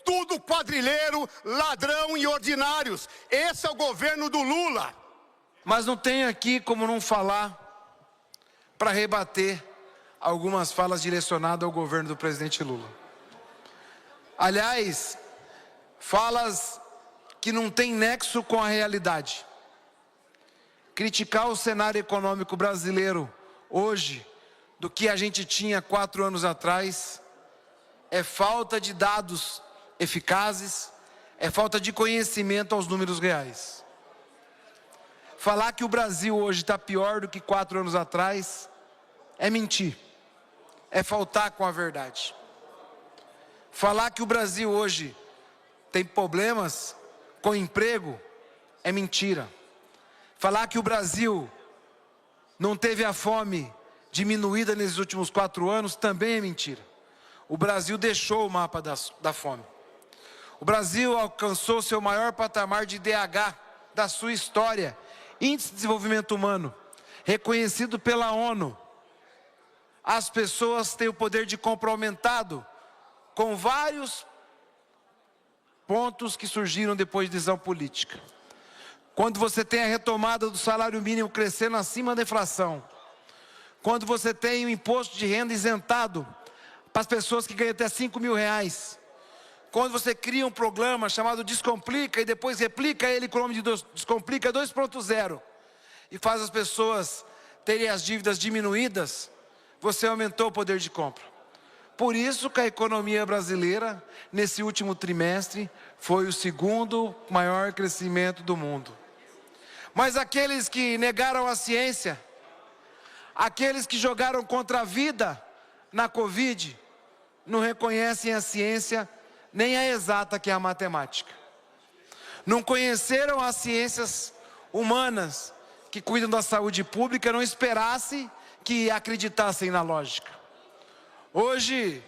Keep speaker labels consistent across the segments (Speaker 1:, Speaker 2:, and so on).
Speaker 1: Tudo quadrilheiro, ladrão e ordinários. Esse é o governo do Lula.
Speaker 2: Mas não tenho aqui como não falar para rebater algumas falas direcionadas ao governo do presidente Lula. Aliás, falas que não têm nexo com a realidade. Criticar o cenário econômico brasileiro hoje do que a gente tinha 4 anos atrás é falta de dados eficazes, é falta de conhecimento aos números reais. Falar que o Brasil hoje está pior do que 4 anos atrás é mentir, é faltar com a verdade. Falar que o Brasil hoje tem problemas com emprego é mentira. Falar que o Brasil não teve a fome diminuída nesses últimos 4 anos também é mentira. O Brasil deixou o mapa da fome. O Brasil alcançou seu maior patamar de IDH da sua história, Índice de Desenvolvimento Humano, reconhecido pela ONU. As pessoas têm o poder de compra aumentado, com vários pontos que surgiram depois de decisão política. Quando você tem a retomada do salário mínimo crescendo acima da inflação, quando você tem o imposto de renda isentado para as pessoas que ganham até R$5.000, quando você cria um programa chamado Descomplica e depois replica ele com o nome de Descomplica 2.0 e faz as pessoas terem as dívidas diminuídas, você aumentou o poder de compra. Por isso que a economia brasileira, nesse último trimestre, foi o 2º maior crescimento do mundo. Mas aqueles que negaram a ciência, aqueles que jogaram contra a vida na Covid, não reconhecem a ciência nem a exata, que é a matemática. Não conheceram as ciências humanas que cuidam da saúde pública, não esperasse que acreditassem na lógica. Hoje,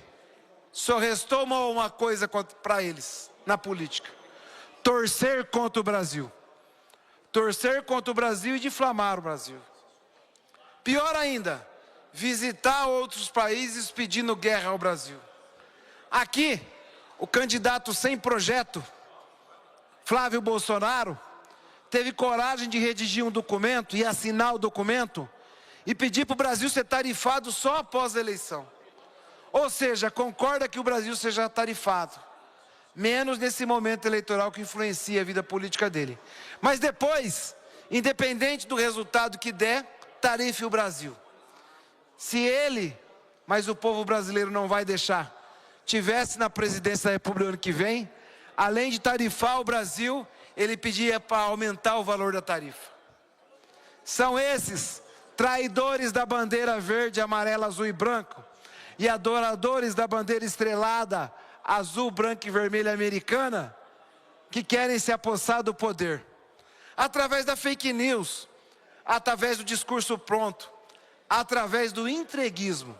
Speaker 2: só restou uma coisa para eles, na política: torcer contra o Brasil. Torcer contra o Brasil e difamar o Brasil. Pior ainda, visitar outros países pedindo guerra ao Brasil. Aqui, o candidato sem projeto, Flávio Bolsonaro, teve coragem de redigir um documento e assinar o documento e pedir para o Brasil ser tarifado só após a eleição. Ou seja, concorda que o Brasil seja tarifado, menos nesse momento eleitoral que influencia a vida política dele. Mas depois, independente do resultado que der, tarife o Brasil. Se ele, mas o povo brasileiro não vai deixar, tivesse na presidência da República ano que vem, além de tarifar o Brasil, ele pedia para aumentar o valor da tarifa. São esses traidores da bandeira verde, amarela, azul e branco, e adoradores da bandeira estrelada, azul, branca e vermelha americana, que querem se apossar do poder. Através da fake news, através do discurso pronto, através do entreguismo,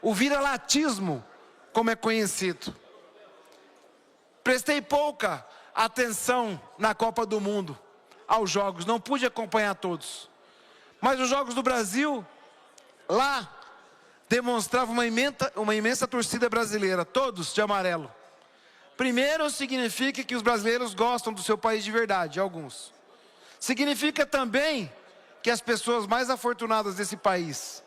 Speaker 2: o viralatismo, como é conhecido. Prestei pouca atenção na Copa do Mundo, aos jogos, não pude acompanhar todos. Mas os Jogos do Brasil, lá, demonstrava uma imensa torcida brasileira, todos de amarelo. Primeiro, significa que os brasileiros gostam do seu país de verdade, alguns. Significa também que as pessoas mais afortunadas desse país,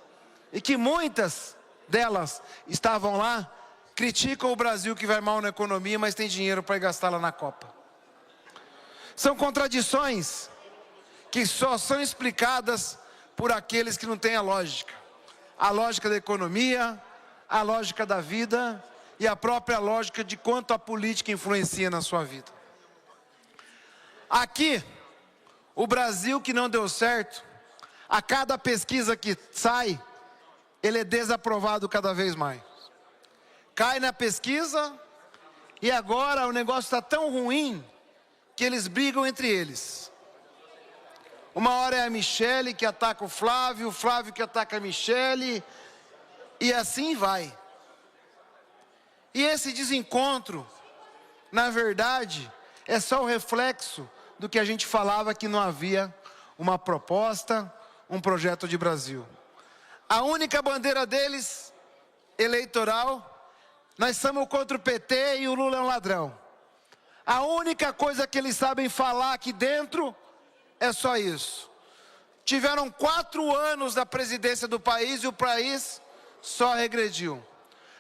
Speaker 2: e que muitas delas estavam lá, criticam o Brasil que vai mal na economia, mas tem dinheiro para gastar lá na Copa. São contradições que só são explicadas por aqueles que não têm a lógica da economia, a lógica da vida e a própria lógica de quanto a política influencia na sua vida. Aqui, o Brasil que não deu certo, a cada pesquisa que sai, ele é desaprovado cada vez mais. Cai na pesquisa e agora o negócio está tão ruim que eles brigam entre eles. Uma hora é a Michele que ataca o Flávio que ataca a Michele, e assim vai. E esse desencontro, na verdade, é só o reflexo do que a gente falava, que não havia uma proposta, um projeto de Brasil. A única bandeira deles, eleitoral, Nós somos contra o PT e o Lula é um ladrão. A única coisa que eles sabem falar aqui dentro é só isso. Tiveram 4 anos da presidência do país e o país só regrediu.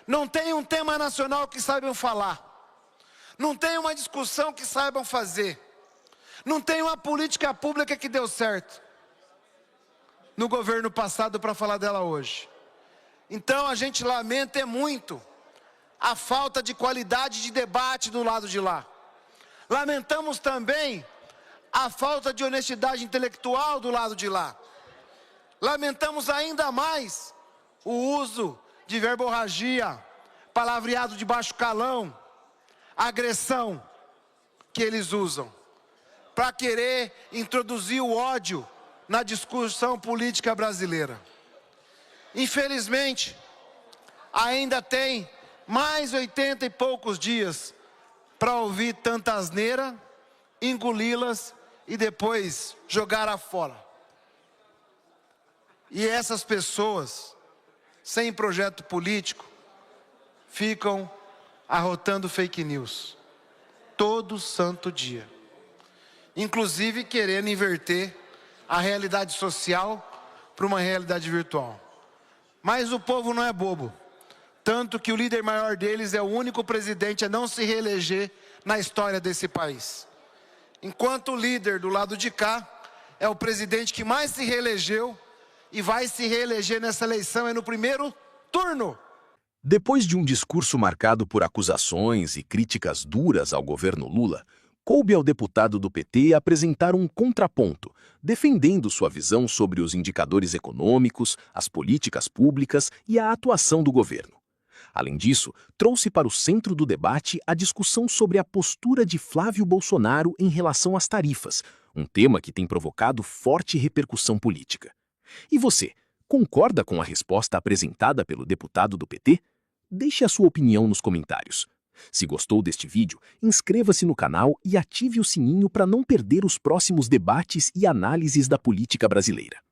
Speaker 2: Não tem um tema nacional que saibam falar. Não tem uma discussão que saibam fazer. Não tem uma política pública que deu certo no governo passado para falar dela hoje. Então a gente lamenta muito a falta de qualidade de debate do lado de lá. Lamentamos também a falta de honestidade intelectual do lado de lá. Lamentamos ainda mais o uso de verborragia, palavreado de baixo calão, agressão que eles usam para querer introduzir o ódio na discussão política brasileira. Infelizmente, ainda tem mais 80 e poucos dias para ouvir tanta asneira, engoli-las e depois jogar fora. E essas pessoas, sem projeto político, ficam arrotando fake news todo santo dia. Inclusive querendo inverter a realidade social para uma realidade virtual. Mas o povo não é bobo. Tanto que o líder maior deles é o único presidente a não se reeleger na história desse país. Enquanto o líder do lado de cá é o presidente que mais se reelegeu e vai se reeleger nessa eleição no primeiro turno.
Speaker 3: Depois de um discurso marcado por acusações e críticas duras ao governo Lula, coube ao deputado do PT apresentar um contraponto, defendendo sua visão sobre os indicadores econômicos, as políticas públicas e a atuação do governo. Além disso, trouxe para o centro do debate a discussão sobre a postura de Flávio Bolsonaro em relação às tarifas, um tema que tem provocado forte repercussão política. E você, concorda com a resposta apresentada pelo deputado do PT? Deixe a sua opinião nos comentários. Se gostou deste vídeo, inscreva-se no canal e ative o sininho para não perder os próximos debates e análises da política brasileira.